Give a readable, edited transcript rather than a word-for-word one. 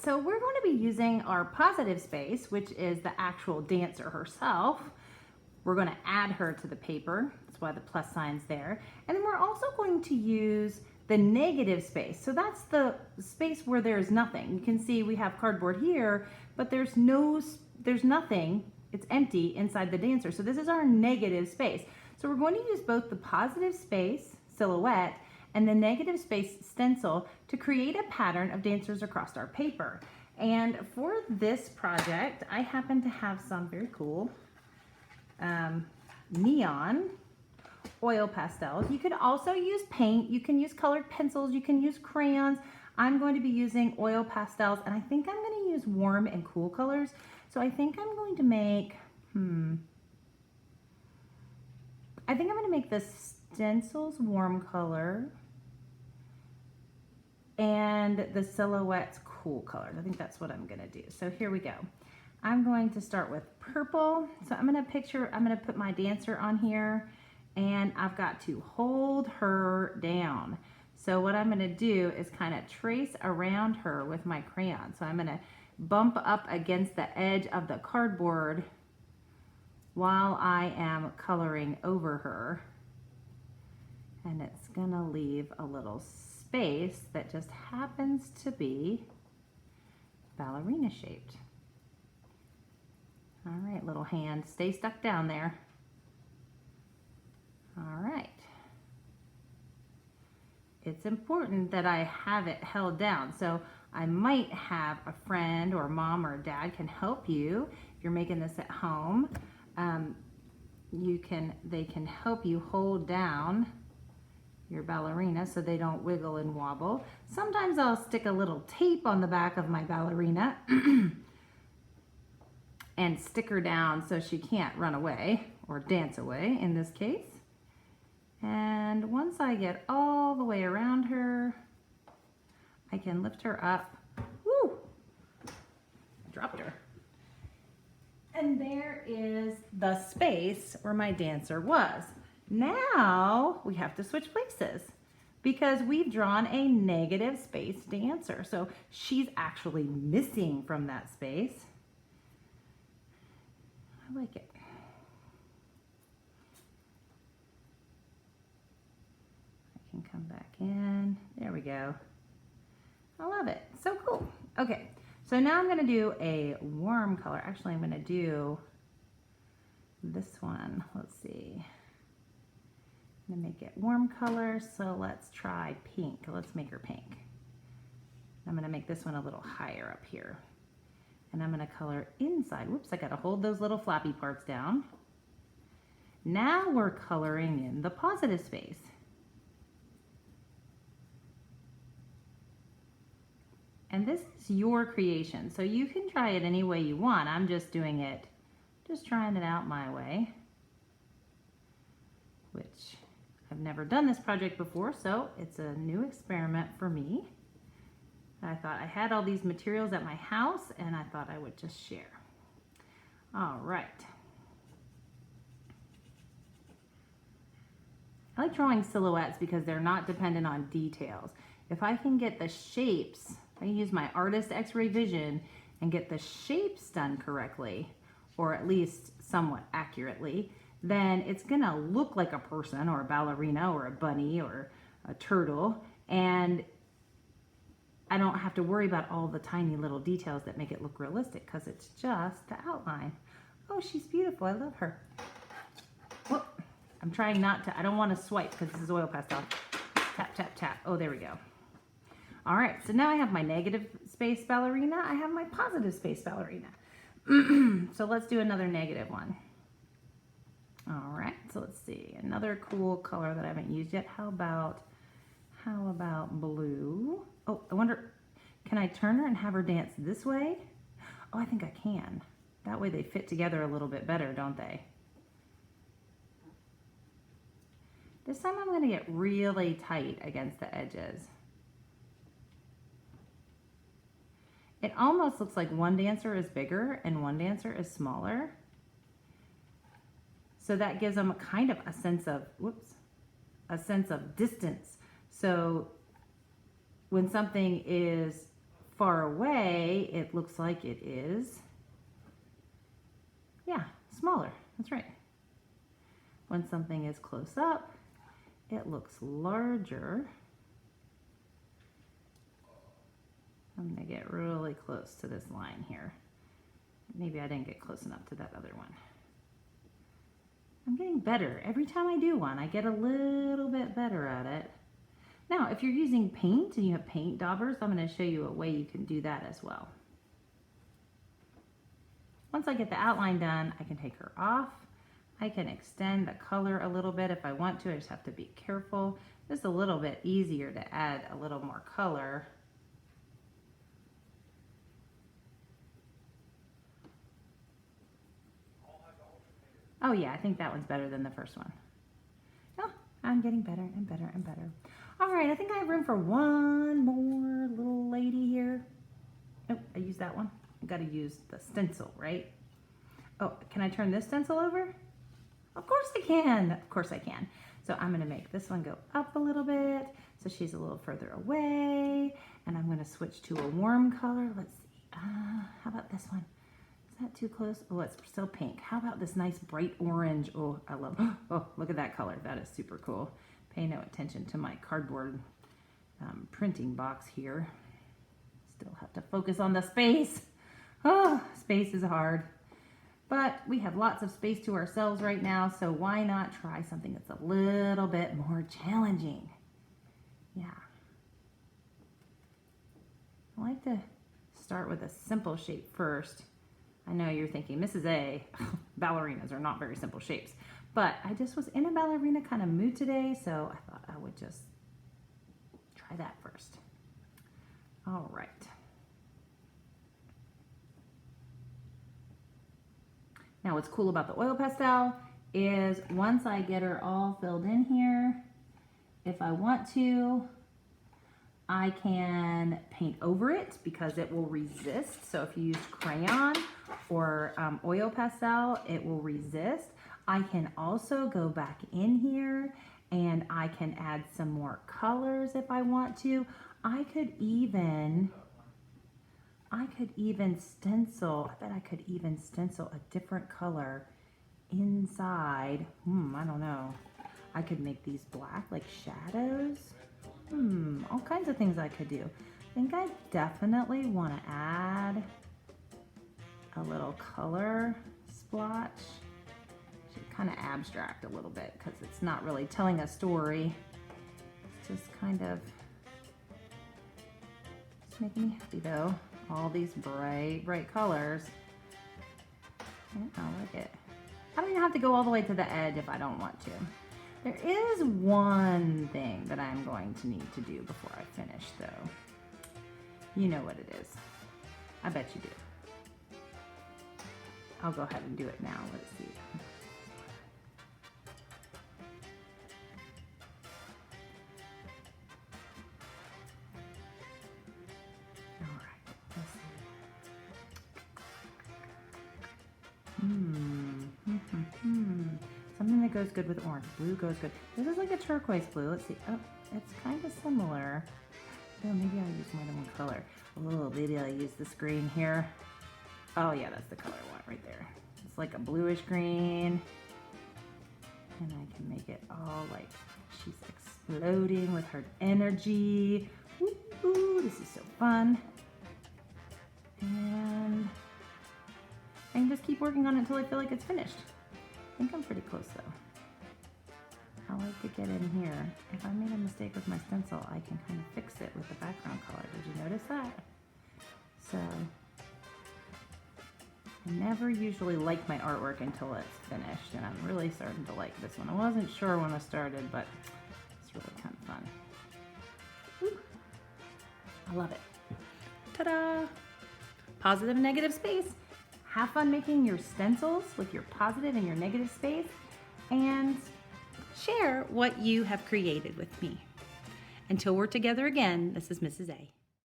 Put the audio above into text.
so we're going to be using our positive space, which is the actual dancer herself. We're going to add her to the paper. That's why the plus sign's there. And then we're also going to use the negative space. So that's the space where there's nothing. You can see we have cardboard here, but there's nothing. It's empty inside the dancer. So this is our negative space. So we're going to use both the positive space, silhouette, and the negative space stencil to create a pattern of dancers across our paper. And for this project, I happen to have some very cool neon oil pastels. You can also use paint, you can use colored pencils, you can use crayons. I'm going to be using oil pastels, and I think I'm going to use warm and cool colors. So I think I'm going to make, I think I'm going to make the stencils warm color and the silhouettes cool colors. I think that's what I'm going to do. So here we go. I'm going to start with purple. So I'm going to put my dancer on here, and I've got to hold her down. So what I'm going to do is kind of trace around her with my crayon. So I'm going to bump up against the edge of the cardboard while I am coloring over her. And it's going to leave a little space that just happens to be ballerina shaped. All right, little hand, stay stuck down there. All right. It's important that I have it held down. So I might have a friend or mom or dad can help you. If you're making this at home, they can help you hold down your ballerina so they don't wiggle and wobble. Sometimes I'll stick a little tape on the back of my ballerina and stick her down so she can't run away or dance away in this case. And once I get all the way around her, I can lift her up. Woo! Dropped her. And there is the space where my dancer was. Now we have to switch places because we've drawn a negative space dancer. So she's actually missing from that space. I like it. I can come back in. There we go. I love it. So cool. Okay, so now I'm going to do a warm color. Actually, I'm going to do this one. Let's see. I'm going to make it warm color, so let's try pink. Let's make her pink. I'm going to make this one a little higher up here. And I'm going to color inside. Whoops, I got to hold those little flappy parts down. Now we're coloring in the positive space. And this is your creation, so you can try it any way you want. I'm just doing it, just trying it out my way, which I've never done this project before, so it's a new experiment for me. I thought I had all these materials at my house, and I thought I would just share. All right. I like drawing silhouettes because they're not dependent on details. If I can get the shapes, I can use my artist X-ray vision and get the shapes done correctly, or at least somewhat accurately, then it's gonna look like a person or a ballerina or a bunny or a turtle, and I don't have to worry about all the tiny little details that make it look realistic because it's just the outline. Oh, she's beautiful. I love her. Whoop. I'm trying not to, I don't want to swipe because this is oil pastel. Tap, tap, tap. Oh, there we go. All right, so now I have my negative space ballerina. I have my positive space ballerina. So let's do another negative one. All right, so let's see. Another cool color that I haven't used yet. How about blue? Oh, I wonder, can I turn her and have her dance this way? Oh, I think I can. That way they fit together a little bit better, don't they? This time I'm gonna get really tight against the edges. It almost looks like one dancer is bigger and one dancer is smaller. So that gives them a kind of a sense of, distance. So when something is far away, it looks like it is, yeah, smaller. That's right. When something is close up, it looks larger. I'm going to get really close to this line here. Maybe I didn't get close enough to that other one. I'm getting better. Every time I do one, I get a little bit better at it. Now, if you're using paint and you have paint daubers, I'm going to show you a way you can do that as well. Once I get the outline done, I can take her off. I can extend the color a little bit if I want to. I just have to be careful. It's a little bit easier to add a little more color. Oh yeah, I think that one's better than the first one. Oh, I'm getting better and better and better. All right, I think I have room for one more little lady here. Oh, I used that one. I've got to use the stencil, right? Oh, can I turn this stencil over? Of course I can. Of course I can. So I'm going to make this one go up a little bit so she's a little further away. And I'm going to switch to a warm color. Let's see. How about this one? Is that too close? Oh, it's still pink. How about this nice bright orange? Oh, I love it. Oh, look at that color. That is super cool. Pay no attention to my cardboard printing box here. Still have to focus on the space. Oh, space is hard. But we have lots of space to ourselves right now, so why not try something that's a little bit more challenging? Yeah. I like to start with a simple shape first. I know you're thinking, Mrs. A, ballerinas are not very simple shapes. But I just was in a ballerina kind of mood today, so I thought I would just try that first. All right. Now what's cool about the oil pastel is once I get her all filled in here, if I want to, I can paint over it because it will resist. So if you use crayon or oil pastel, it will resist. I can also go back in here and I can add some more colors if I want to. I could even stencil, I bet I could even stencil a different color inside. I don't know. I could make these black like shadows. All kinds of things I could do. I think I definitely want to add a little color splotch. Kind of abstract a little bit because it's not really telling a story. It's just kind of, it's making me happy though. All these bright colors. I like it. I don't even have to go all the way to the edge if I don't want to. There is one thing that I'm going to need to do before I finish though. You know what it is. I bet you do. I'll go ahead and do it now. Let's see. Something that goes good with orange. Blue goes good. This is like a turquoise blue. Let's see. Oh, it's kind of similar. Oh, maybe I'll use more than one color. Oh, maybe I'll use this green here. Oh yeah, that's the color I want right there. It's like a bluish green. And I can make it all like she's exploding with her energy. Ooh, this is so fun. And I can just keep working on it until I feel like it's finished. I think I'm pretty close though. I like to get in here. If I made a mistake with my stencil, I can kind of fix it with the background color. Did you notice that? So, I never usually like my artwork until it's finished, and I'm really starting to like this one. I wasn't sure when I started, but it's really kind of fun. Woo. I love it. Ta-da! Positive and negative space. Have fun making your stencils with your positive and your negative space, and share what you have created with me. Until we're together again, this is Mrs. A.